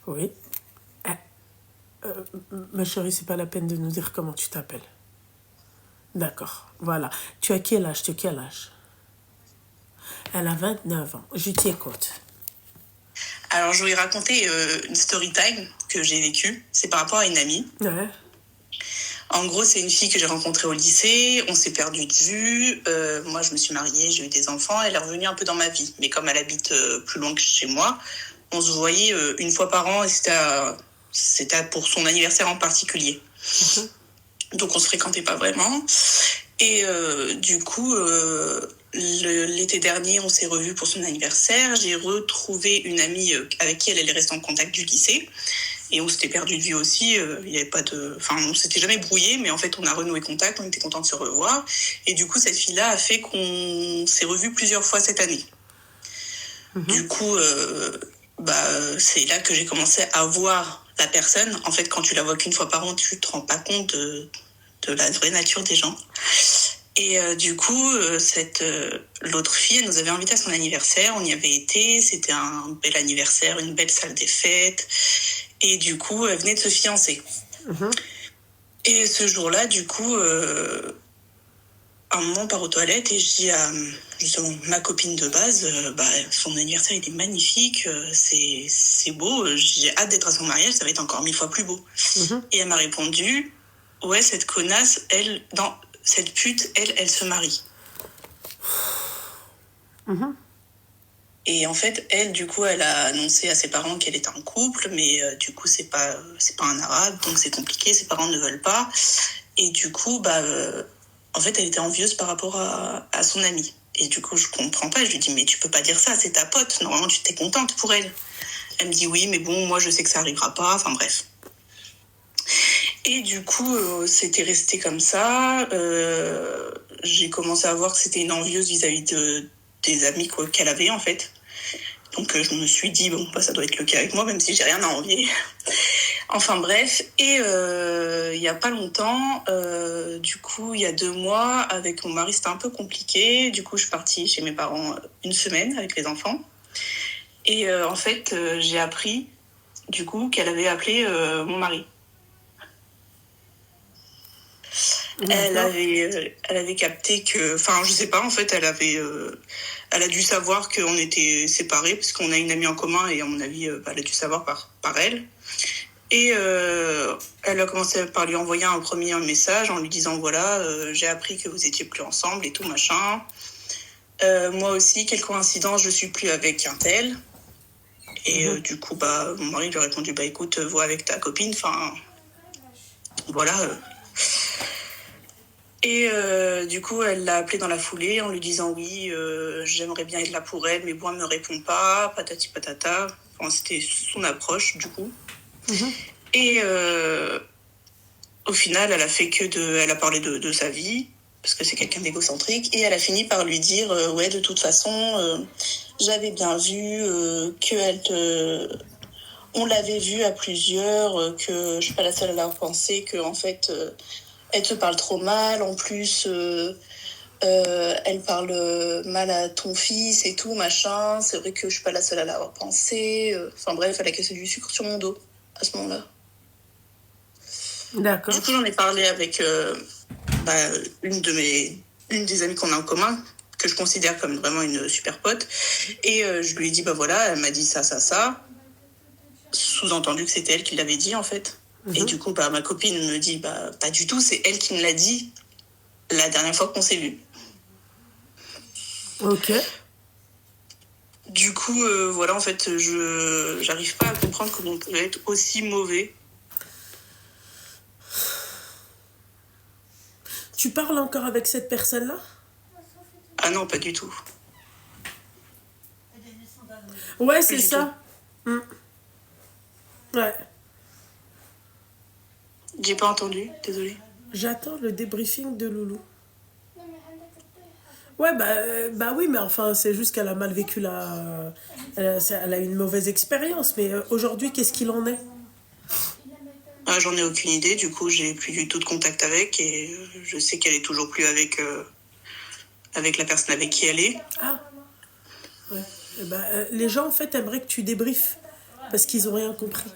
Oui. Eh, ma chérie, c'est pas la peine de nous dire comment tu t'appelles. D'accord, voilà. Tu as quel âge? Elle a 29 ans. Je t'écoute. Alors, je voulais raconter une story time que j'ai vécue. C'est par rapport à une amie. Ouais. En gros, c'est une fille que j'ai rencontrée au lycée. On s'est perdu de vue. Moi, je me suis mariée, j'ai eu des enfants. Elle est revenue un peu dans ma vie. Mais comme elle habite plus loin que chez moi, on se voyait une fois par an et c'était pour son anniversaire en particulier. Donc, on se fréquentait pas vraiment. Et du coup, l'été dernier, on s'est revus pour son anniversaire. J'ai retrouvé une amie avec qui elle est restée en contact du lycée. Et on s'était perdu de vue aussi. Il y avait pas de... Enfin, on s'était jamais brouillé, mais en fait, on a renoué contact. On était contents de se revoir. Et du coup, cette fille-là a fait qu'on s'est revus plusieurs fois cette année. Du coup, c'est là que j'ai commencé à voir la personne. En fait, quand tu la vois qu'une fois par an, tu te rends pas compte de la vraie nature des gens. Et du coup, l'autre fille, elle nous avait invités à son anniversaire. On y avait été. C'était un bel anniversaire, une belle salle des fêtes. Et du coup, elle venait de se fiancer. Et ce jour-là, du coup, un moment, on part aux toilettes et je dis à justement ma copine de base, son anniversaire, il est magnifique, c'est beau, j'ai hâte d'être à son mariage, ça va être encore 1000 fois plus beau. Et elle m'a répondu, ouais, cette connasse, cette pute, elle se marie. Et en fait, elle, du coup, elle a annoncé à ses parents qu'elle était en couple, mais du coup, c'est pas un arabe, donc c'est compliqué, ses parents ne veulent pas. Et du coup, en fait, elle était envieuse par rapport à son amie. Et du coup, je comprends pas, je lui dis, mais tu peux pas dire ça, c'est ta pote, normalement, tu t'es contente pour elle. Elle me dit, oui, mais bon, moi, je sais que ça arrivera pas, enfin bref. Et du coup, c'était resté comme ça. J'ai commencé à voir que c'était une envieuse vis-à-vis des amis qu'elle avait, en fait. Donc, je me suis dit, bon, ça doit être le cas avec moi, même si j'ai rien à envier. Enfin, bref. Et il y a pas longtemps, du coup, il y a 2 mois, avec mon mari, c'était un peu compliqué. Du coup, je suis partie chez mes parents une semaine avec les enfants. Et en fait, j'ai appris, du coup, qu'elle avait appelé mon mari. Elle avait capté que... Enfin, je sais pas, en fait, elle a dû savoir qu'on était séparés, parce qu'on a une amie en commun, et à mon avis, elle a dû savoir par elle. Et elle a commencé par lui envoyer un premier message en lui disant, voilà, j'ai appris que vous étiez plus ensemble et tout, machin. Moi aussi, quelle coïncidence, je suis plus avec un tel. Et du coup, mon mari lui a répondu, écoute, vois avec ta copine, enfin, voilà... Et du coup, elle l'a appelé dans la foulée en lui disant oui, j'aimerais bien être là pour elle, mais bon, elle me répond pas, patati patata. Enfin, c'était son approche, du coup. Et au final, elle a fait elle a parlé de sa vie, parce que c'est quelqu'un d'égocentrique, et elle a fini par lui dire ouais, de toute façon, j'avais bien vu on l'avait vu à plusieurs, que je suis pas la seule à l'avoir pensé, que en fait... elle te parle trop mal, en plus, elle parle mal à ton fils et tout, machin. C'est vrai que je suis pas la seule à l'avoir pensé. Enfin bref, elle a cassé du sucre sur mon dos à ce moment-là. D'accord. Du coup, j'en ai parlé avec une des amies qu'on a en commun, que je considère comme vraiment une super pote. Et je lui ai dit, voilà, elle m'a dit ça, ça, ça. Sous-entendu que c'était elle qui l'avait dit, en fait. Et du coup, ma copine me dit, pas du tout, c'est elle qui me l'a dit la dernière fois qu'on s'est vus. Ok. Du coup, voilà, en fait, j'arrive pas à comprendre comment on peut être aussi mauvais. Tu parles encore avec cette personne-là? Ah non, pas du tout. Ouais, c'est ça. Ouais. J'ai pas entendu, désolée. J'attends le débriefing de Loulou. Ouais, oui, mais enfin, c'est juste qu'elle a mal vécu la... Elle a eu une mauvaise expérience, mais aujourd'hui, qu'est-ce qu'il en est? J'en ai aucune idée, du coup, j'ai plus du tout de contact avec, et je sais qu'elle est toujours plus avec la personne avec qui elle est. Ah. Ouais. Les gens, en fait, aimeraient que tu débriefes Parce qu'ils ont rien compris.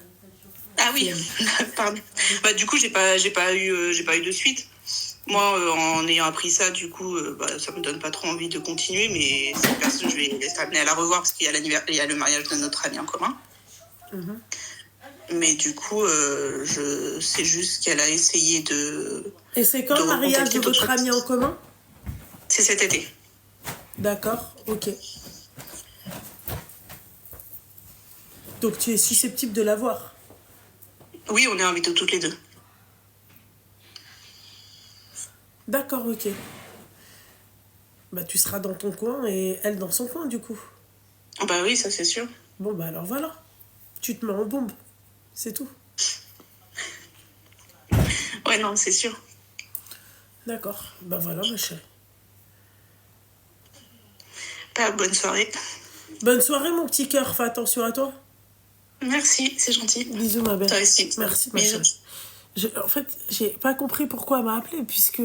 Ah oui, pardon. Bah, du coup, j'ai pas eu de suite. Moi, en ayant appris ça, du coup, ça me donne pas trop envie de continuer, mais cette personne, je vais être amenée à la revoir parce qu'il y a le mariage de notre ami en commun. Mais du coup, je sais juste qu'elle a essayé de... Et c'est quand le mariage de votre ami en commun? C'est cet été. D'accord, ok. Donc tu es susceptible de la voir? Oui, on est invités toutes les deux. D'accord, ok. Bah tu seras dans ton coin et elle dans son coin du coup. Bah oui, ça c'est sûr. Bon bah alors voilà. Tu te mets en bombe. C'est tout. Ouais, non, c'est sûr. D'accord. Bah voilà ma chérie. Bonne soirée. Bonne soirée mon petit cœur. Fais attention à toi. Merci, c'est gentil. Bisous ma belle. Toi aussi. Merci ma Bisous. chérie. En fait, j'ai pas compris pourquoi elle m'a appelé puisque